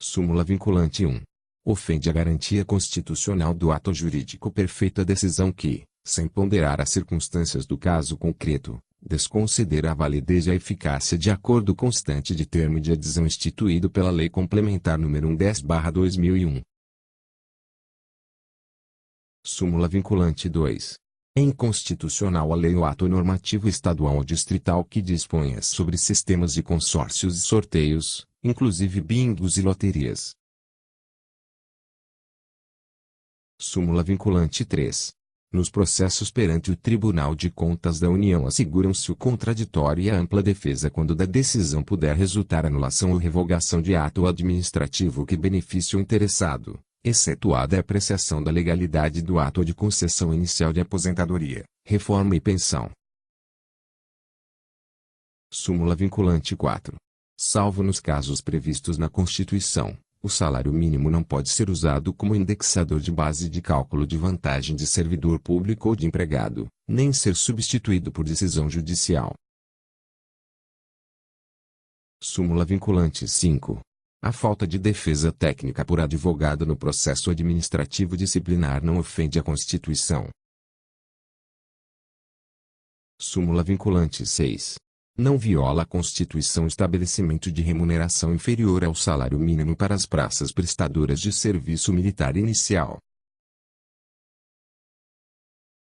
Súmula vinculante 1. Ofende a garantia constitucional do ato jurídico perfeito a decisão que, sem ponderar as circunstâncias do caso concreto, desconsidera a validez e a eficácia de acordo constante de termo de adesão instituído pela Lei Complementar nº 110/2001. Súmula vinculante 2. É inconstitucional a lei ou ato normativo estadual ou distrital que disponha sobre sistemas de consórcios e sorteios, inclusive bingos e loterias. Súmula vinculante 3. Nos processos perante o Tribunal de Contas da União asseguram-se o contraditório e a ampla defesa quando da decisão puder resultar anulação ou revogação de ato administrativo que beneficie o interessado, excetuada a apreciação da legalidade do ato de concessão inicial de aposentadoria, reforma e pensão. Súmula vinculante 4. Salvo nos casos previstos na Constituição, o salário mínimo não pode ser usado como indexador de base de cálculo de vantagem de servidor público ou de empregado, nem ser substituído por decisão judicial. Súmula vinculante 5. A falta de defesa técnica por advogado no processo administrativo disciplinar não ofende a Constituição. Súmula vinculante 6. Não viola a Constituição estabelecimento de remuneração inferior ao salário mínimo para as praças prestadoras de serviço militar inicial.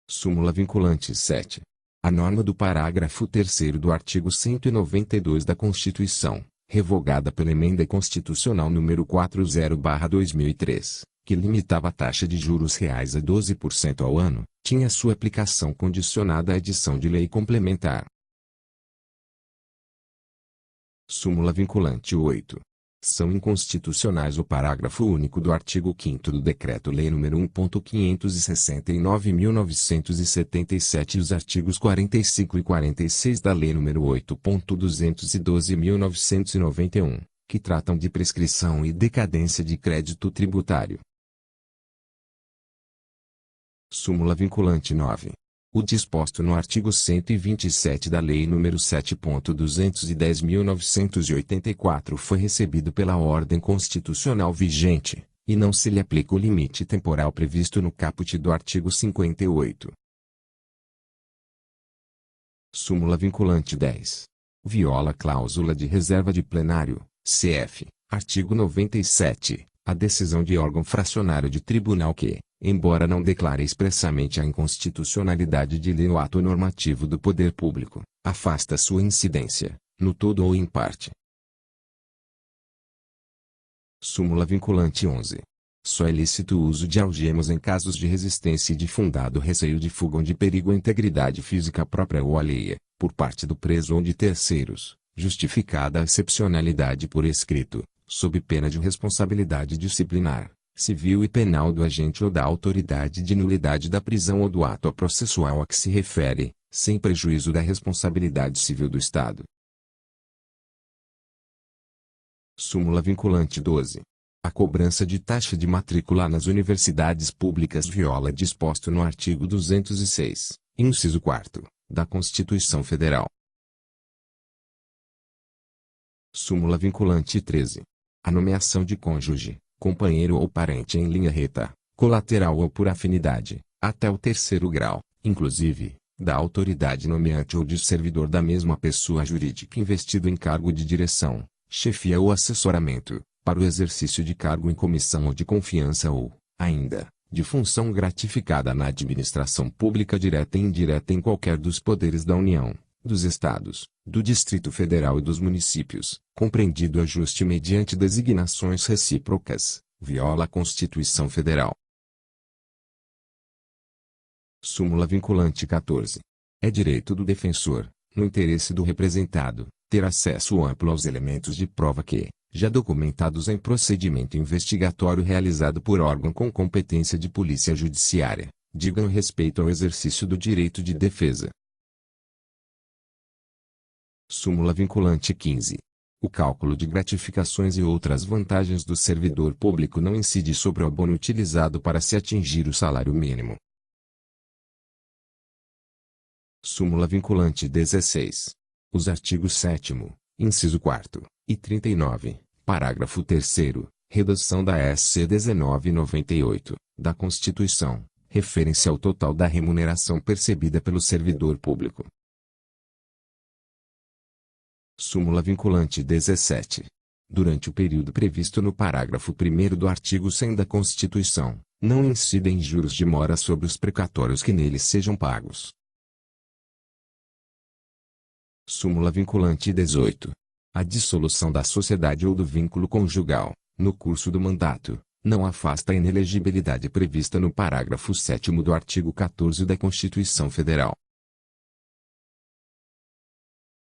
Súmula vinculante 7. A norma do parágrafo 3º do artigo 192 da Constituição, revogada pela Emenda Constitucional nº 40/2003, que limitava a taxa de juros reais a 12% ao ano, tinha sua aplicação condicionada à edição de lei complementar. Súmula vinculante 8. São inconstitucionais o parágrafo único do artigo 5º do Decreto-Lei nº 1.569/1977 e os artigos 45 e 46 da Lei nº 8.212/1991, que tratam de prescrição e decadência de crédito tributário. Súmula vinculante 9. O disposto no artigo 127 da Lei nº 7.210/1984 foi recebido pela ordem constitucional vigente, e não se lhe aplica o limite temporal previsto no caput do artigo 58. Súmula vinculante 10. Viola a cláusula de reserva de plenário, cf. artigo 97, a decisão de órgão fracionário de tribunal que, embora não declare expressamente a inconstitucionalidade de lei ou ato normativo do poder público, afasta sua incidência, no todo ou em parte. Súmula vinculante 11. Só é lícito o uso de algemas em casos de resistência e de fundado receio de fuga ou de perigo à integridade física própria ou alheia, por parte do preso ou de terceiros, justificada a excepcionalidade por escrito, sob pena de responsabilidade disciplinar, civil e penal do agente ou da autoridade de nulidade da prisão ou do ato processual a que se refere, sem prejuízo da responsabilidade civil do Estado. Súmula vinculante 12. A cobrança de taxa de matrícula nas universidades públicas viola disposto no artigo 206, inciso 4, da Constituição Federal. Súmula vinculante 13. A nomeação de cônjuge, companheiro ou parente em linha reta, colateral ou por afinidade, até o 3º grau, inclusive, da autoridade nomeante ou de servidor da mesma pessoa jurídica investido em cargo de direção, chefia ou assessoramento, para o exercício de cargo em comissão ou de confiança ou, ainda, de função gratificada na administração pública direta e indireta em qualquer dos poderes da União, dos Estados, do Distrito Federal e dos municípios, compreendido ajuste mediante designações recíprocas, viola a Constituição Federal. Súmula vinculante 14. É direito do defensor, no interesse do representado, ter acesso amplo aos elementos de prova que, já documentados em procedimento investigatório realizado por órgão com competência de polícia judiciária, digam respeito ao exercício do direito de defesa. Súmula vinculante 15. O cálculo de gratificações e outras vantagens do servidor público não incide sobre o abono utilizado para se atingir o salário mínimo. Súmula vinculante 16. Os artigos 7º, inciso 4º, e 39, parágrafo 3º, Redação da SC 1998, da Constituição, referência ao total da remuneração percebida pelo servidor público. Súmula vinculante 17. Durante o período previsto no parágrafo 1º do artigo 100 da Constituição, não incidem juros de mora sobre os precatórios que neles sejam pagos. Súmula vinculante 18. A dissolução da sociedade ou do vínculo conjugal, no curso do mandato, não afasta a inelegibilidade prevista no parágrafo 7º do artigo 14 da Constituição Federal.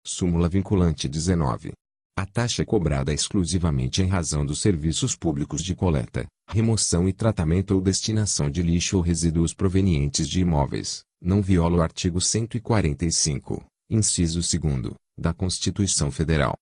Súmula vinculante 19. A taxa cobrada exclusivamente em razão dos serviços públicos de coleta, remoção e tratamento ou destinação de lixo ou resíduos provenientes de imóveis, não viola o artigo 145, inciso 2º, da Constituição Federal.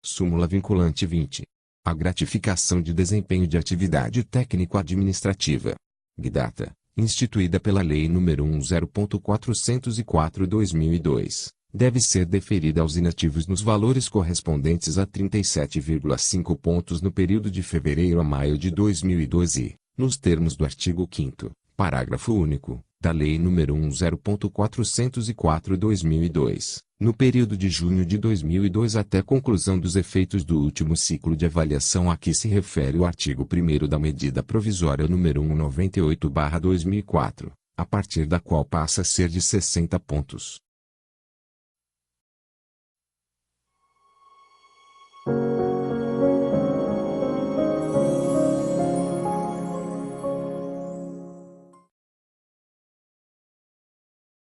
Súmula vinculante 20. A gratificação de desempenho de atividade técnico-administrativa, GDATA, instituída pela Lei nº 10.404/2002, deve ser deferida aos inativos nos valores correspondentes a 37,5 pontos no período de fevereiro a maio de 2012, nos termos do artigo 5º, parágrafo único, da Lei nº 10.404/2002, no período de junho de 2002 até conclusão dos efeitos do último ciclo de avaliação a que se refere o artigo 1º da Medida Provisória nº 198/2004, a partir da qual passa a ser de 60 pontos.